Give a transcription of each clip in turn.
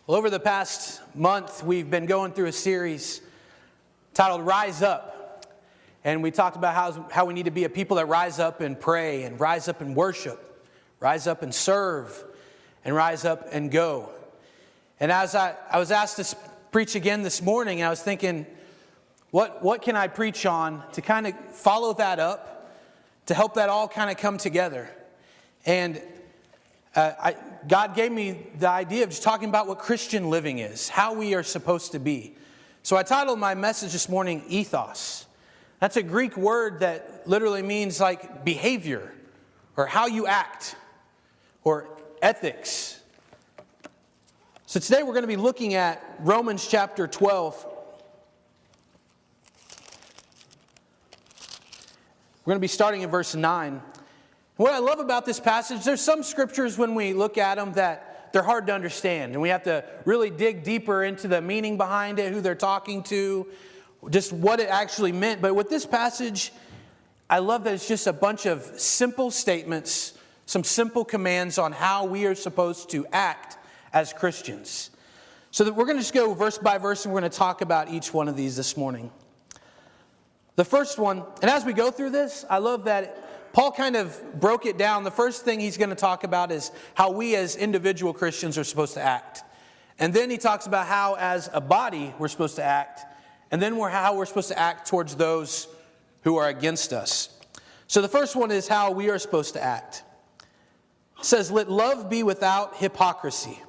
Well, over the past month, we've been going through a series titled Rise Up. And we talked about how we need to be a people that rise up and pray and rise up and worship, rise up and serve, and rise up and go. And as I was asked to preach again this morning, I was thinking, what can I preach on to kind of follow that up, to help that all kind of come together? And God gave me the idea of just talking about what Christian living is, how we are supposed to be. So I titled my message this morning, Ethos. That's a Greek word that literally means like behavior, or how you act, or ethics. So today we're going to be looking at Romans chapter 12. We're going to be starting in verse 9. What I love about this passage, there's some scriptures when we look at them that they're hard to understand. And we have to really dig deeper into the meaning behind it, who they're talking to, just what it actually meant. But with this passage, I love that it's just a bunch of simple statements, some simple commands on how we are supposed to act as Christians. So that we're going to just go verse by verse, and we're going to talk about each one of these this morning. The first one, and as we go through this, I love that Paul kind of broke it down. The first thing he's going to talk about is how we as individual Christians are supposed to act. And then he talks about how as a body we're supposed to act. And then how we're supposed to act towards those who are against us. So the first one is how we are supposed to act. It says, let love be without hypocrisy.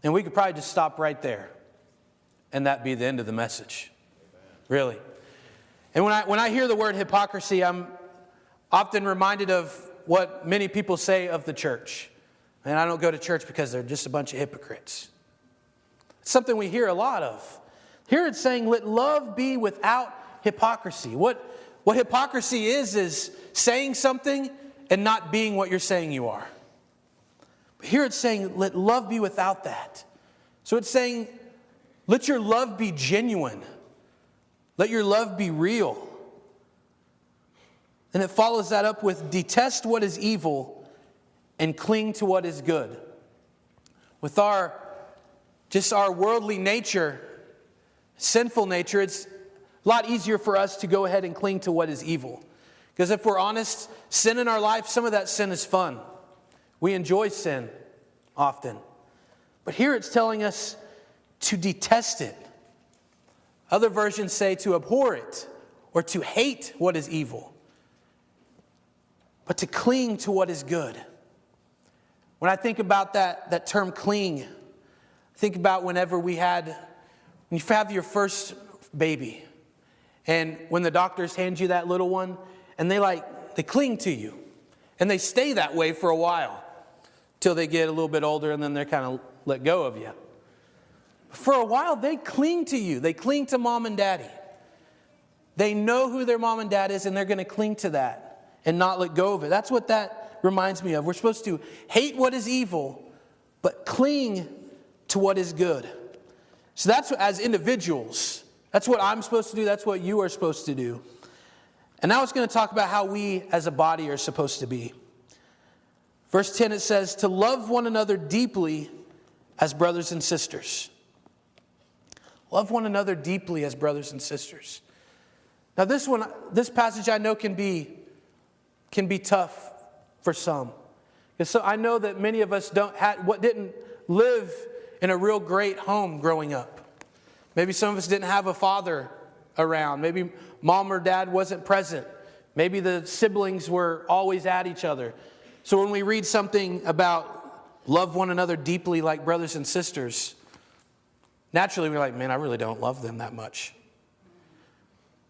And we could probably just stop right there. And that be the end of the message. Really. And when I hear the word hypocrisy, I'm often reminded of what many people say of the church. And I don't go to church because they're just a bunch of hypocrites. It's something we hear a lot of. Here it's saying, let love be without hypocrisy. What hypocrisy is saying something and not being what you're saying you are. But here it's saying, let love be without that. So it's saying, let your love be genuine. Let your love be real. And it follows that up with detest what is evil and cling to what is good. With our worldly nature, sinful nature, it's a lot easier for us to go ahead and cling to what is evil. Because if we're honest, sin in our life, some of that sin is fun. We enjoy sin often. But here it's telling us to detest it. Other versions say to abhor it or to hate what is evil. But to cling to what is good. When I think about that term cling, think about when you have your first baby. And when the doctors hand you that little one, and they cling to you. And they stay that way for a while. Till they get a little bit older, and then they're kind of let go of you. For a while, they cling to you. They cling to mom and daddy. They know who their mom and dad is, and they're going to cling to that. And not let go of it. That's what that reminds me of. We're supposed to hate what is evil, but cling to what is good. So that's as individuals. That's what I'm supposed to do. That's what you are supposed to do. And now it's going to talk about how we as a body are supposed to be. Verse 10, it says, to love one another deeply as brothers and sisters. Love one another deeply as brothers and sisters. Now this passage I know can be tough for some. So I know that many of us didn't live in a real great home growing up. Maybe some of us didn't have a father around. Maybe mom or dad wasn't present. Maybe the siblings were always at each other. So when we read something about love one another deeply like brothers and sisters, naturally we're like, man, I really don't love them that much.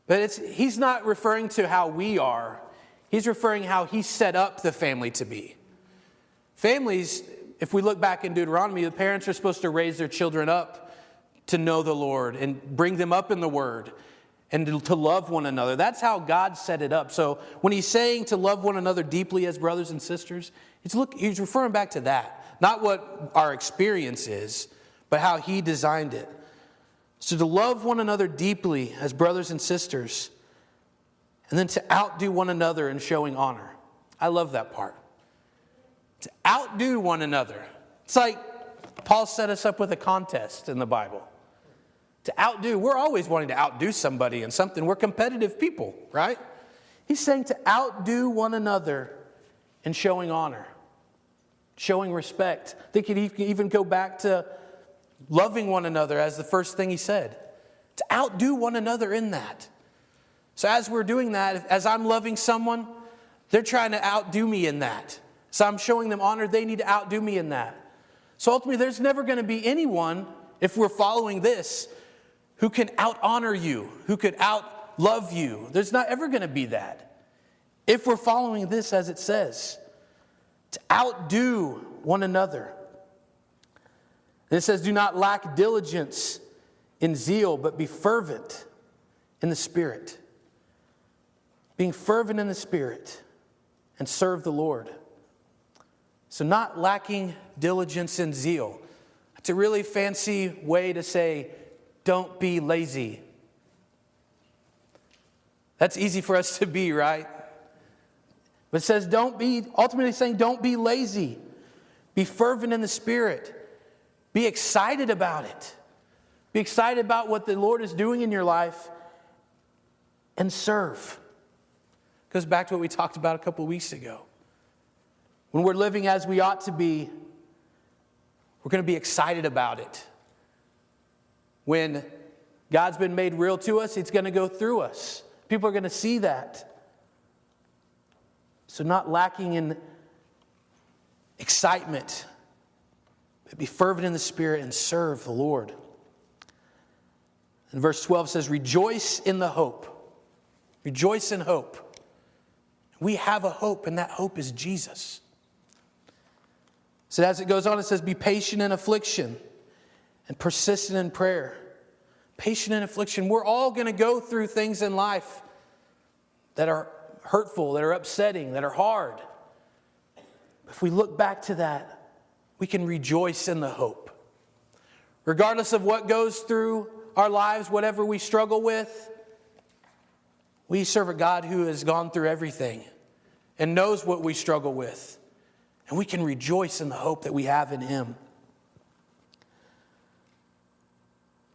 But he's not referring to how we are. He's referring how he set up the family to be. Families, if we look back in Deuteronomy, the parents are supposed to raise their children up to know the Lord and bring them up in the Word and to love one another. That's how God set it up. So when he's saying to love one another deeply as brothers and sisters, he's referring back to that. Not what our experience is, but how he designed it. So to love one another deeply as brothers and sisters, and then to outdo one another in showing honor. I love that part. To outdo one another. It's like Paul set us up with a contest in the Bible. To outdo. We're always wanting to outdo somebody in something. We're competitive people, right? He's saying to outdo one another in showing honor, showing respect. I think he can even go back to loving one another as the first thing he said. To outdo one another in that. So as we're doing that, as I'm loving someone, they're trying to outdo me in that. So I'm showing them honor, they need to outdo me in that. So ultimately, there's never going to be anyone, if we're following this, who can out-honor you, who could out-love you. There's not ever going to be that. If we're following this as it says, to outdo one another. And it says, do not lack diligence in zeal, but be fervent in the Spirit. Being fervent in the Spirit and serve the Lord. So not lacking diligence and zeal. It's a really fancy way to say, don't be lazy. That's easy for us to be, right? But it says ultimately saying don't be lazy. Be fervent in the Spirit. Be excited about it. Be excited about what the Lord is doing in your life and serve. Goes back to what we talked about a couple of weeks ago. When we're living as we ought to be, we're going to be excited about it. When God's been made real to us, it's going to go through us. People are going to see that. So not lacking in excitement, but be fervent in the Spirit and serve the Lord. And verse 12 says, rejoice in the hope. Rejoice in hope. We have a hope, and that hope is Jesus. So as it goes on, it says, be patient in affliction and persistent in prayer. Patient in affliction. We're all going to go through things in life that are hurtful, that are upsetting, that are hard. If we look back to that, we can rejoice in the hope. Regardless of what goes through our lives, whatever we struggle with, we serve a God who has gone through everything and knows what we struggle with. And we can rejoice in the hope that we have in Him.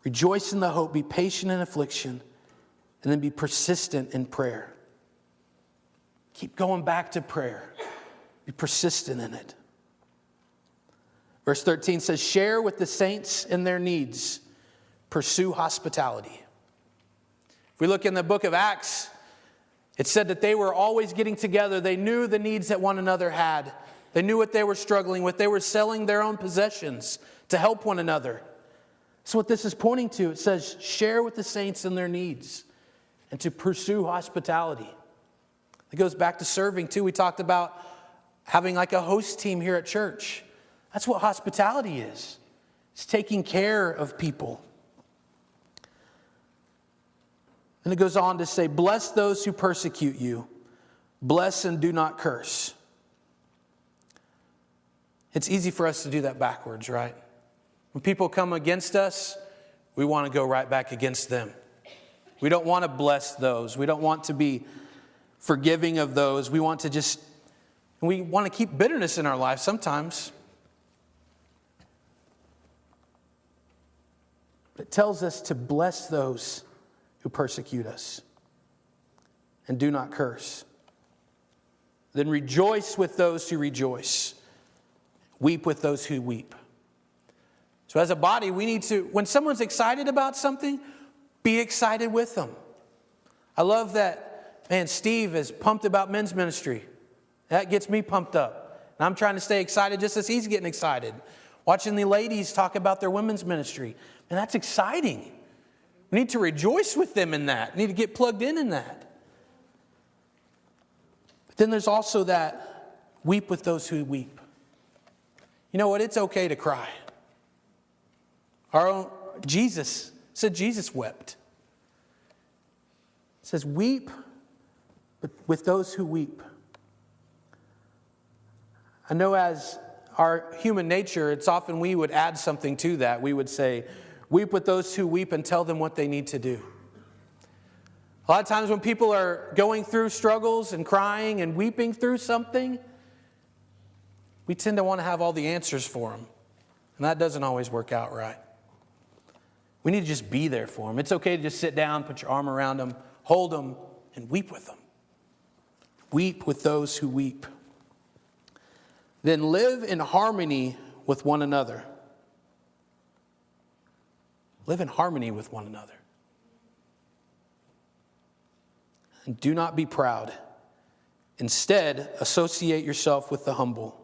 Rejoice in the hope, be patient in affliction, and then be persistent in prayer. Keep going back to prayer. Be persistent in it. Verse 13 says, share with the saints in their needs. Pursue hospitality. If we look in the book of Acts, it said that they were always getting together. They knew the needs that one another had. They knew what they were struggling with. They were selling their own possessions to help one another. So what this is pointing to, it says, share with the saints in their needs and to pursue hospitality. It goes back to serving too. We talked about having like a host team here at church. That's what hospitality is. It's taking care of people. And it goes on to say, bless those who persecute you. Bless and do not curse. It's easy for us to do that backwards, right? When people come against us, we want to go right back against them. We don't want to bless those. We don't want to be forgiving of those. We want to keep bitterness in our life sometimes. It tells us to bless those who persecute us and do not curse. Then rejoice with those who rejoice. Weep with those who weep. So as a body, we need to, when someone's excited about something, be excited with them. I love that, man, Steve is pumped about men's ministry. That gets me pumped up. And I'm trying to stay excited just as he's getting excited. Watching the ladies talk about their women's ministry. And that's exciting. We need to rejoice with them in that. We need to get plugged in that. But then there's also that weep with those who weep. You know what? It's okay to cry. Our own Jesus said Jesus wept. It says weep with those who weep. I know as our human nature, it's often we would add something to that. We would say, weep with those who weep and tell them what they need to do. A lot of times when people are going through struggles and crying and weeping through something, we tend to want to have all the answers for them. And that doesn't always work out right. We need to just be there for them. It's okay to just sit down, put your arm around them, hold them, and weep with them. Weep with those who weep. Then live in harmony with one another. Live in harmony with one another. And do not be proud. Instead, associate yourself with the humble.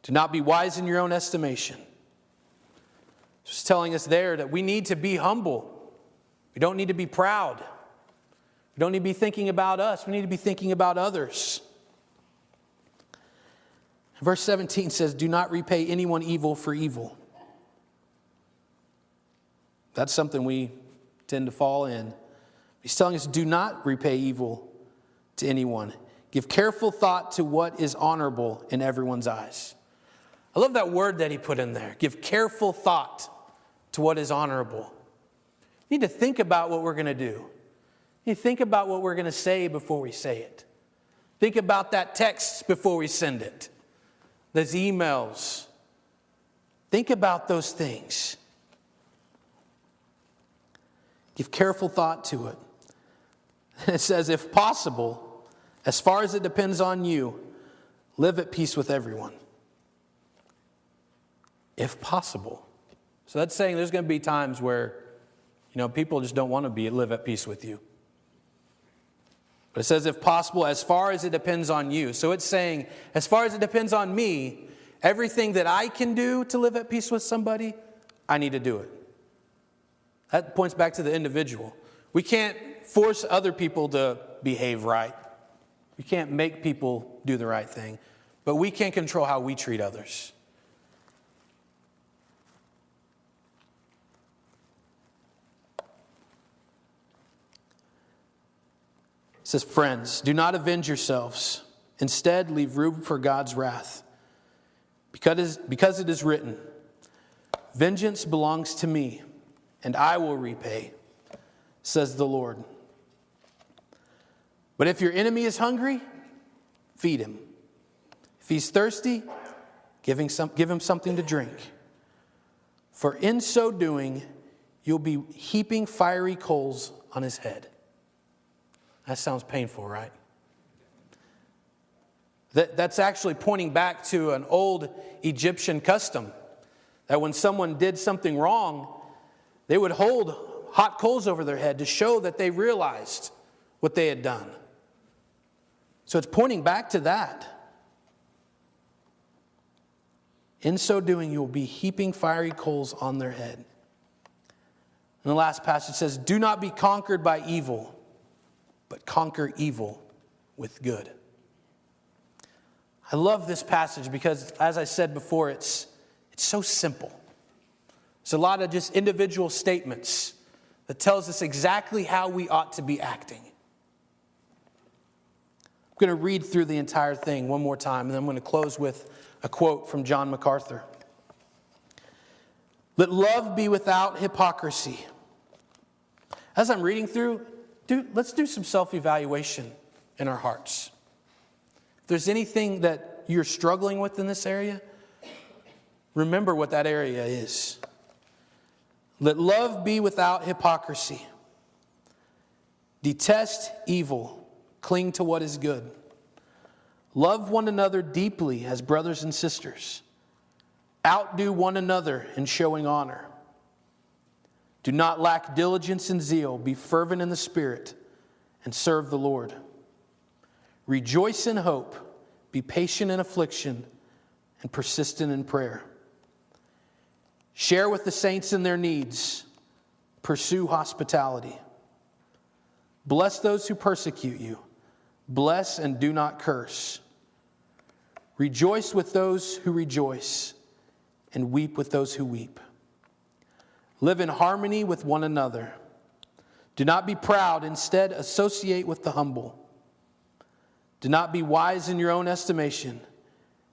Do not be wise in your own estimation. Just telling us there that we need to be humble. We don't need to be proud. We don't need to be thinking about us. We need to be thinking about others. Verse 17 says, do not repay anyone evil for evil. That's something we tend to fall in. He's telling us, do not repay evil to anyone. Give careful thought to what is honorable in everyone's eyes. I love that word that he put in there. Give careful thought to what is honorable. We need to think about what we're going to do. We need to think about what we're going to say before we say it. Think about that text before we send it. Those emails. Think about those things. Give careful thought to it. And it says, if possible, as far as it depends on you, live at peace with everyone. If possible. So that's saying there's going to be times where, people just don't want to live at peace with you. But it says, if possible, as far as it depends on you. So it's saying, as far as it depends on me, everything that I can do to live at peace with somebody, I need to do it. That points back to the individual. We can't force other people to behave right. We can't make people do the right thing. But we can control how we treat others. It says, friends, do not avenge yourselves. Instead, leave room for God's wrath. Because it is written, vengeance belongs to me, and I will repay, says the Lord. But if your enemy is hungry, feed him. If he's thirsty, give him something to drink. For in so doing, you'll be heaping fiery coals on his head. That sounds painful, right? That's actually pointing back to an old Egyptian custom. That when someone did something wrong, they would hold hot coals over their head to show that they realized what they had done. So it's pointing back to that. In so doing, you will be heaping fiery coals on their head. And the last passage says, do not be conquered by evil, but conquer evil with good. I love this passage because, as I said before, it's so simple. It's a lot of just individual statements that tells us exactly how we ought to be acting. I'm going to read through the entire thing one more time, and then I'm going to close with a quote from John MacArthur. Let love be without hypocrisy. As I'm reading through, let's do some self-evaluation in our hearts. If there's anything that you're struggling with in this area, remember what that area is. Let love be without hypocrisy. Detest evil. Cling to what is good. Love one another deeply as brothers and sisters. Outdo one another in showing honor. Do not lack diligence and zeal. Be fervent in the Spirit and serve the Lord. Rejoice in hope. Be patient in affliction and persistent in prayer. Share with the saints in their needs. Pursue hospitality. Bless those who persecute you. Bless and do not curse. Rejoice with those who rejoice, and weep with those who weep. Live in harmony with one another. Do not be proud. Instead, associate with the humble. Do not be wise in your own estimation,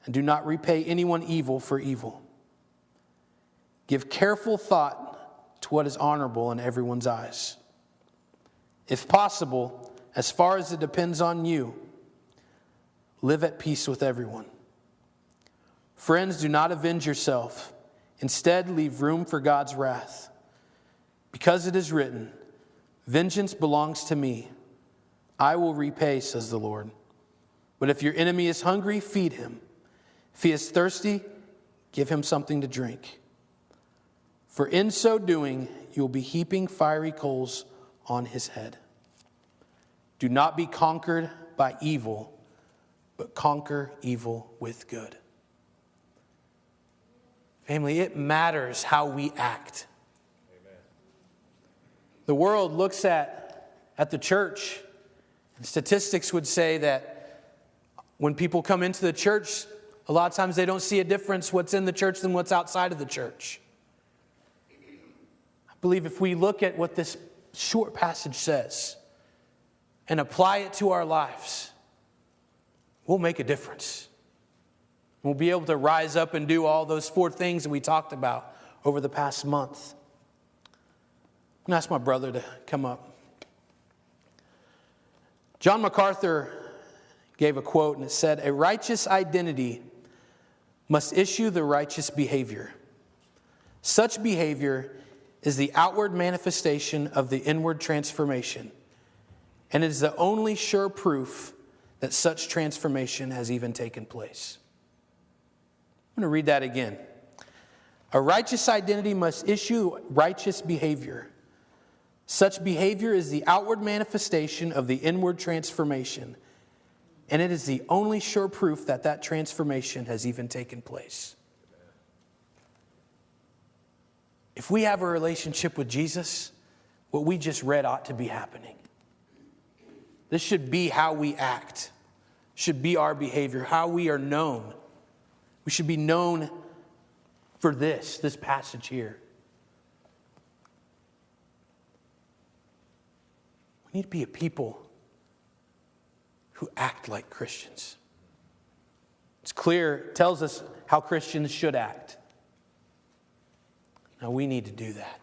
and do not repay anyone evil for evil. Give careful thought to what is honorable in everyone's eyes. If possible, as far as it depends on you, live at peace with everyone. Friends, do not avenge yourself. Instead, leave room for God's wrath. Because it is written, vengeance belongs to me. I will repay, says the Lord. But if your enemy is hungry, feed him. If he is thirsty, give him something to drink. For in so doing, you will be heaping fiery coals on his head. Do not be conquered by evil, but conquer evil with good. Family, it matters how we act. Amen. The world looks at the church, and statistics would say that when people come into the church, a lot of times they don't see a difference what's in the church than what's outside of the church. I believe if we look at what this short passage says and apply it to our lives, we'll make a difference. We'll be able to rise up and do all those 4 things that we talked about over the past month. I'm going to ask my brother to come up. John MacArthur gave a quote, and it said, "A righteous identity must issue the righteous behavior. Such behavior is the outward manifestation of the inward transformation, and it is the only sure proof that such transformation has even taken place." I'm going to read that again. A righteous identity must issue righteous behavior. Such behavior is the outward manifestation of the inward transformation, and it is the only sure proof that that transformation has even taken place. If we have a relationship with Jesus, what we just read ought to be happening. This should be how we act, should be our behavior, how we are known. We should be known for this passage here. We need to be a people who act like Christians. It's clear, it tells us how Christians should act. Now we need to do that.